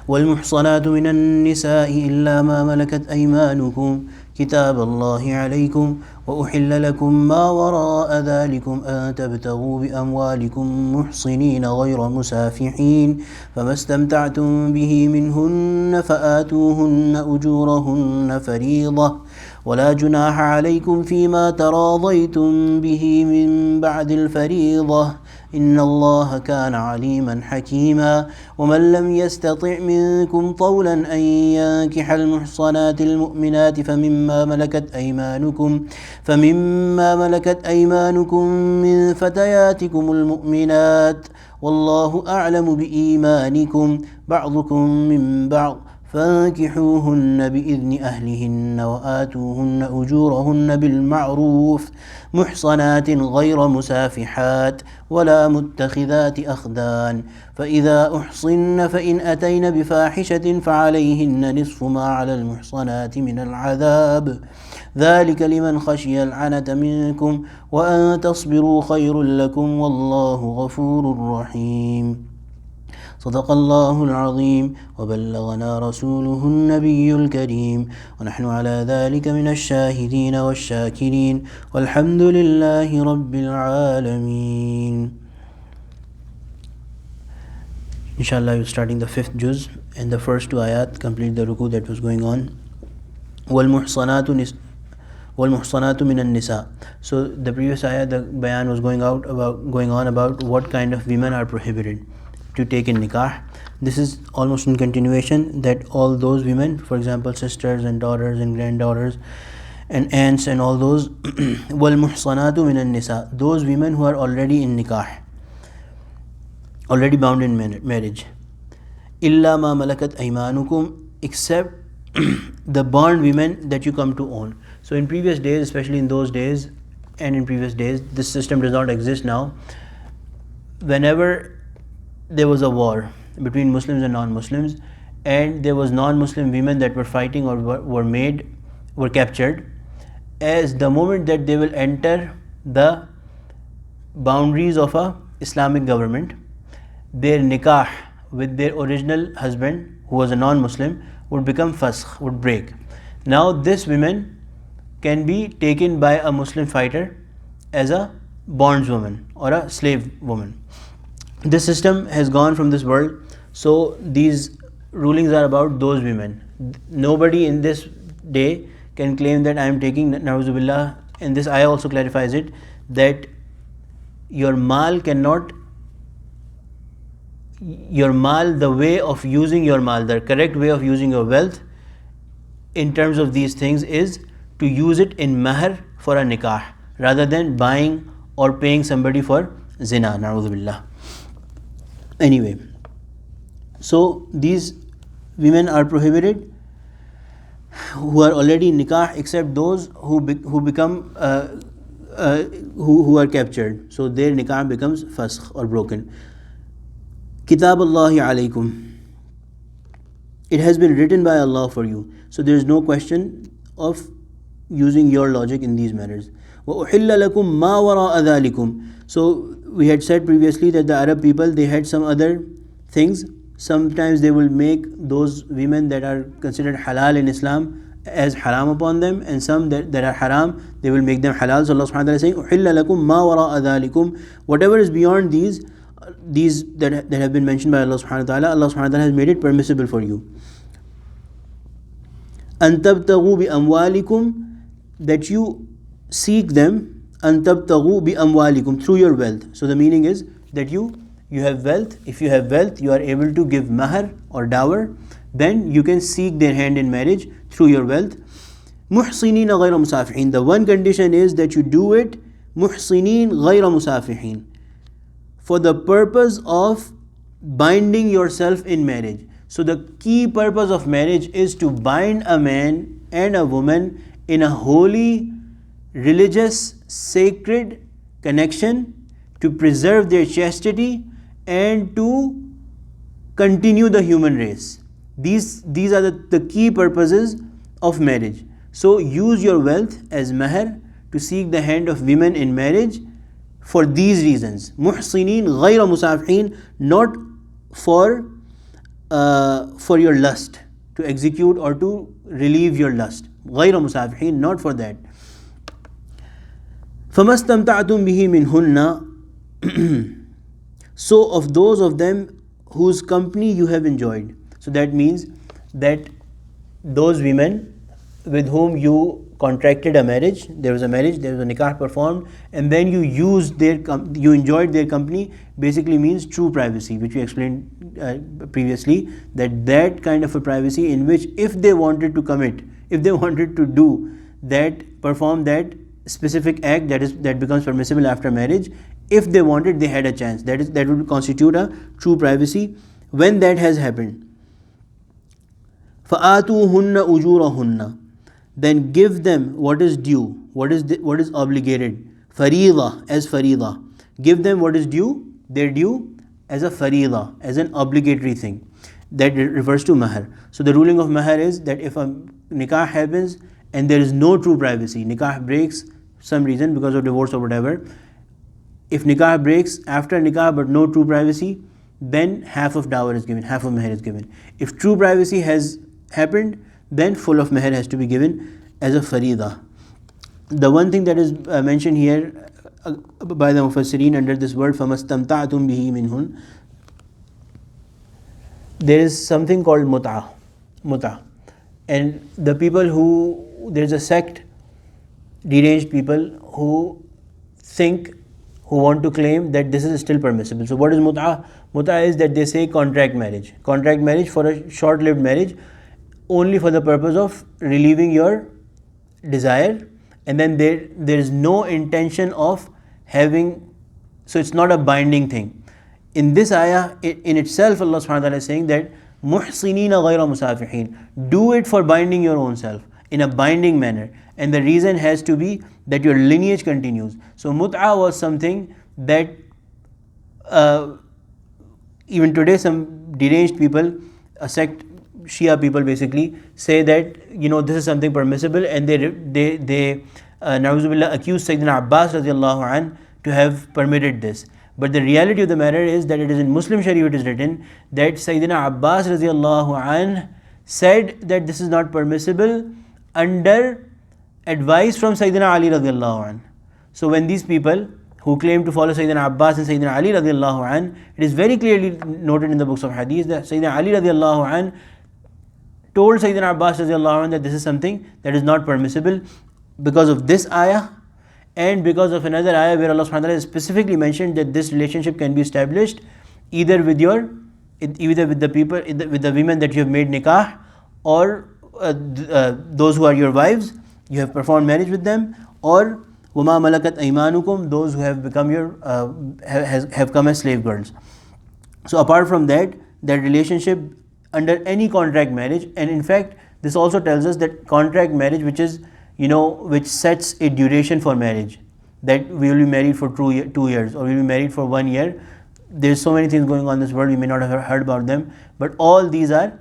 والمحصنات من النساء إلا ما ملكت أيمانكم كتاب الله عليكم وأحل لكم ما وراء ذلكم أن تبتغوا بأموالكم محصنين غير مسافحين فما استمتعتم به منهن فآتوهن أجورهن فريضة ولا جناح عليكم فيما تراضيتم به من بعد الفريضة إن الله كان عليما حكيما ومن لم يستطع منكم طولا أن ينكح المحصنات المؤمنات فمما ملكت أيمانكم من فتياتكم المؤمنات والله أعلم بإيمانكم بعضكم من بعض فانكحوهن بإذن أهلهن وآتوهن أجورهن بالمعروف محصنات غير مسافحات ولا متخذات أخدان فإذا أحصن فإن أتين بفاحشة فعليهن نصف ما على المحصنات من العذاب ذلك لمن خشي العنة منكم وأن تصبروا خير لكم والله غفور رحيم صدق الله العظيم وبلغنا رسوله النبي الكريم ونحن على ذلك من الشاهدين والشاكرين والحمد لله رب العالمين. Inshallah, we're starting the 5th juz and the first 2 ayat complete the ruku that was going on. وَالْمُحْصَنَاتُ مِنَ النِّسَاءِ. So the previous ayat, the bayan was going on about what kind of women are prohibited to take in nikah. This is almost in continuation, that all those women, for example sisters and daughters and granddaughters and aunts and all those وَالْمُحْصَنَاتُ مِنَ النِّسَاءِ, those women who are already in nikah, already bound in marriage, إِلَّا مَا مَلَكَتْ أَيْمَانُكُمْ, except the bond women that you come to own. So in previous days, especially in those days and in previous days, this system does not exist now. Whenever there was a war between Muslims and non-Muslims, and there was non-Muslim women that were fighting or were captured, as the moment that they will enter the boundaries of a Islamic government, their nikah with their original husband, who was a non-Muslim, would become fasakh, would break. Now this women can be taken by a Muslim fighter as a bondswoman or a slave woman. This system has gone from this world, so these rulings are about those women. Nobody in this day can claim that I am taking, na'uzubillah, and this ayah also clarifies it, that your mal, the way of using your mal, the correct way of using your wealth in terms of these things is to use it in mahr for a nikah, rather than buying or paying somebody for zina, na'uzubillah. Anyway, so these women are prohibited who are already in nikah, except those who are captured. So their nikah becomes fasakh or broken. Kitab Allahi alaykum, it has been written by Allah for you. So there is no question of using your logic in these matters. وَأُحِلَّ لَكُمْ مَا وَرَاءَ ذَلِكُمْ. So we had said previously that the Arab people, they had some other things. Sometimes they will make those women that are considered halal in Islam as haram upon them, and some that are haram, they will make them halal. So Allah subhanahu wa ta'ala is saying, أُحِلَّ لَكُمْ مَا وَرَاءَ ذَلِكُمْ, whatever is beyond these that have been mentioned by Allah subhanahu wa ta'ala, Allah subhanahu wa ta'ala has made it permissible for you. أَن تَبْتَغُوا بِأَمْوَالِكُمْ, that you seek them, أَن تَبْتَغُوا بِأَمْوَالِكُمْ, through your wealth. So the meaning is that you have wealth. If you have wealth, you are able to give mahr or dower, then you can seek their hand in marriage through your wealth. مُحْصِنِينَ غَيْرَ مُسَافِحِينَ, the one condition is that you do it مُحْصِنِينَ غَيْرَ مُسَافِحِينَ, for the purpose of binding yourself in marriage. So the key purpose of marriage is to bind a man and a woman in a holy, religious, sacred connection, to preserve their chastity and to continue the human race. These are the key purposes of marriage. So use your wealth as mahr to seek the hand of women in marriage for these reasons. Muhsinin ghayra musafihin, not for for your lust, to execute or to relieve your lust. غير مسافحين, not for that. فما استمتعتم به منهن, so of those of them whose company you have enjoyed. So that means that those women with whom you contracted a marriage, there was a nikah performed, and then you you enjoyed their company, basically means true privacy, which we explained previously, that kind of a privacy in which if they wanted to commit, if they wanted to do that, perform that specific act that becomes permissible after marriage, if they wanted, they had a chance. That would constitute a true privacy. When that has happened, فَآتُوهُنَّ أُجُورَهُنَّ, then give them what is due, what is obligated. Fariḍa, as fariḍa, give them what is due, their due, as a fariḍa, as an obligatory thing. That refers to mahar. So the ruling of mahar is that if a nikah happens and there is no true privacy, nikah breaks some reason because of divorce or whatever, if nikah breaks after nikah but no true privacy, then half of dower is given, half of mahar is given. If true privacy has happened, then full of mahar has to be given as a faridah. The one thing that is mentioned here by the mufassirin under this word فَمَسْتَمْتَعْتُمْ بِهِ مِنْهُنْ, there is something called mut'ah, and the people who, there is a sect, deranged people who want to claim that this is still permissible. So what is mut'ah? Mut'ah is that they say contract marriage for a short-lived marriage, only for the purpose of relieving your desire, and then there is no intention of having, so it's not a binding thing. In this ayah in itself, Allah subhanahu wa ta'ala is saying that muhsinina ghayra musafihin, do it for binding your own self in a binding manner, and the reason has to be that your lineage continues. So mut'ah was something that even today some deranged people, a sect, Shia people basically, say that this is something permissible, and they na'uzubillah accuse Sayyidina Abbas radiallahu anh to have permitted this. But the reality of the matter is that it is in Muslim Sharif, it is written that Sayyidina Abbas radiallahu anh said that this is not permissible under advice from Sayyidina Ali radiallahu anh. So when these people who claim to follow Sayyidina Abbas and Sayyidina Ali radiallahu anh, it is very clearly noted in the books of hadith that Sayyidina Ali radiallahu anh told Sayyidina Abbas radiallahu anh that this is something that is not permissible because of this ayah, and because of another ayah where Allah subhanahu wa ta'ala specifically mentioned that this relationship can be established either with the people, with the women that you have made nikah, or those who are your wives, you have performed marriage with them, or وَمَا مَلَكَتْ أَيْمَانُكُمْ, those who have become your have come as slave girls. So apart from that relationship under any contract marriage, and in fact this also tells us that contract marriage, which is which sets a duration for marriage, that we will be married for 2 years, or we will be married for 1 year. There's so many things going on in this world, we may not have heard about them, but all these are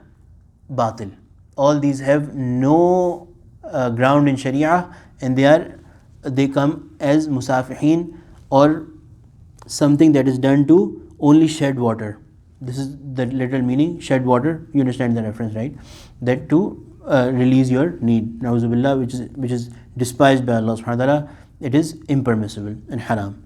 batil. All these have no ground in Sharia, and they come as musafihin, or something that is done to only shed water. This is the literal meaning, shed water. You understand the reference, right? That to release your need, na'uzubillah, which is despised by Allah subhanahu wa ta'ala. It is impermissible and haram.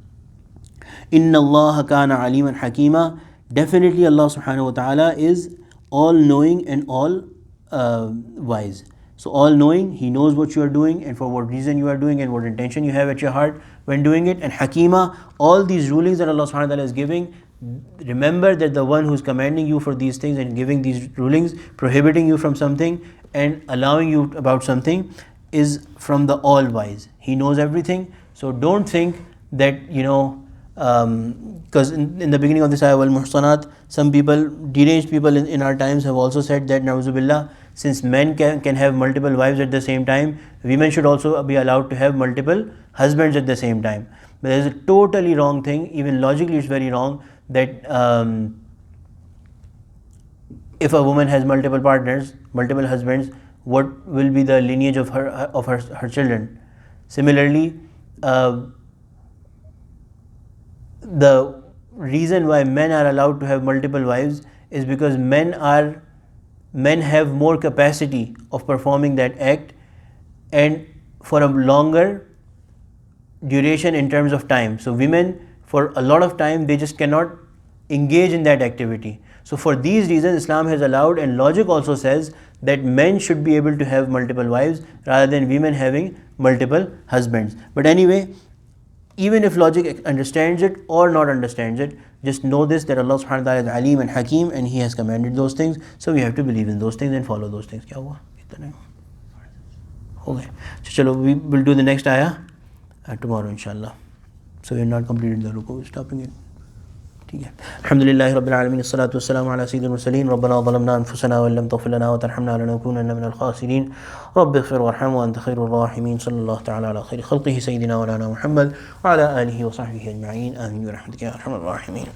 Inna Allah kana aliman hakima, definitely Allah subhanahu wa ta'ala is all knowing and all wise. So all knowing, He knows what you are doing and for what reason you are doing and what intention you have at your heart when doing it. And Hakima, all these rulings that Allah subhanahu wa ta'ala is giving, remember that the one who is commanding you for these things and giving these rulings, prohibiting you from something and allowing you about something, is from the all wise. He knows everything. So don't think that because in the beginning of this ayah, wal muhsanat, some people, deranged people in our times, have also said that na'uzubillah, since men can have multiple wives at the same time, women should also be allowed to have multiple husbands at the same time. But there is a totally wrong thing. Even logically it's very wrong that if a woman has multiple partners, multiple husbands, what will be the lineage of her children? Similarly, the reason why men are allowed to have multiple wives is because men have more capacity of performing that act and for a longer duration in terms of time. So women, for a lot of time, they just cannot engage in that activity. So for these reasons, Islam has allowed, and logic also says that men should be able to have multiple wives rather than women having multiple husbands. But anyway, even if logic understands it or not understands it, just know this, that Allah subhanahu wa ta'ala is Alim and Hakim, and He has commanded those things, so we have to believe in those things and follow those things. Kya hua? Kitna? Okay. So chalo, we will do the next ayah tomorrow inshallah. So we have not completed the ruku, stopping it. ठीक है. अल्हम्दुलिल्लाहि रब्बिल आलमीन, अस्सलातु वस्सलामु अला सय्यिदिल मुरसलीन, रब्बना ज़लमना अनफुसना व lump तग़फिर लना व तरहमना लनकूनन्ना मिनल ख़ासिरीन, रब्बिग़फिर वरहम व अंत खैरुर राहिमीन, सल्लल्लाहु तआला अला खैरि ख़ल्क़िही सय्यिदिना व मौलाना मुहम्मद व अला आलिहि व सहबिहि अजमईन, आमीन बिरहमतिका या अरहमर राहिमीन.